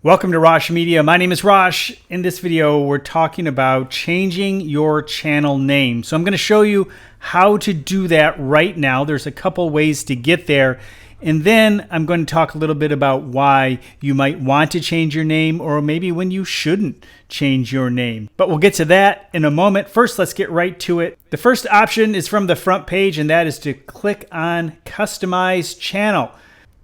Welcome to Rosh Media. My name is Rosh. In this video, we're talking about changing your channel name. So I'm going to show you how to do that right now. There's a couple ways to get there. And then I'm going to talk a little bit about why you might want to change your name or maybe when you shouldn't change your name. But we'll get to that in a moment. First, let's get right to it. The first option is from the front page, and that is to click on Customize Channel.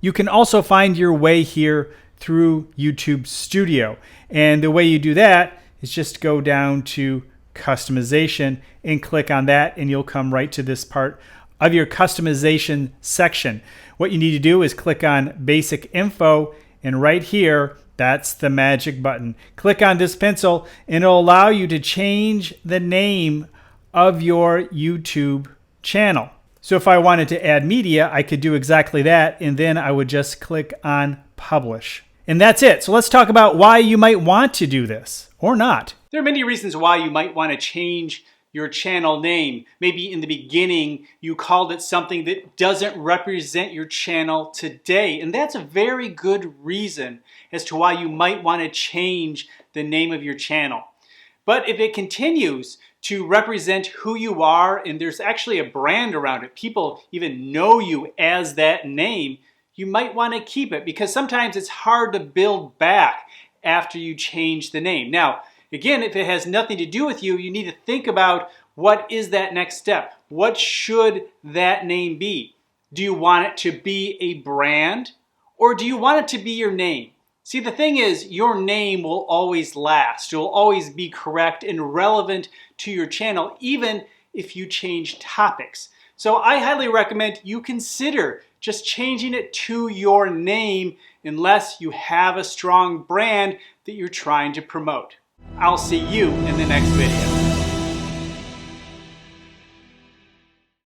You can also find your way here through YouTube Studio. And the way you do that is just go down to Customization and click on that, and you'll come right to this part of your customization section. What you need to do is click on Basic Info, and right here, that's the magic button. Click on this pencil, and it'll allow you to change the name of your YouTube channel. So if I wanted to add media, I could do exactly that, and then I would just click on Publish. And that's it. So let's talk about why you might want to do this or not. There are many reasons why you might want to change your channel name. Maybe in the beginning, you called it something that doesn't represent your channel today. And that's a very good reason as to why you might want to change the name of your channel. But if it continues to represent who you are and there's actually a brand around it, people even know you as that name, you might want to keep it because sometimes it's hard to build back after you change the name. Now, again, if it has nothing to do with you, you need to think about what is that next step? What should that name be? Do you want it to be a brand or do you want it to be your name? See, the thing is, your name will always last. It will always be correct and relevant to your channel, even if you change topics. So I highly recommend you consider just changing it to your name unless you have a strong brand that you're trying to promote. I'll see you in the next video.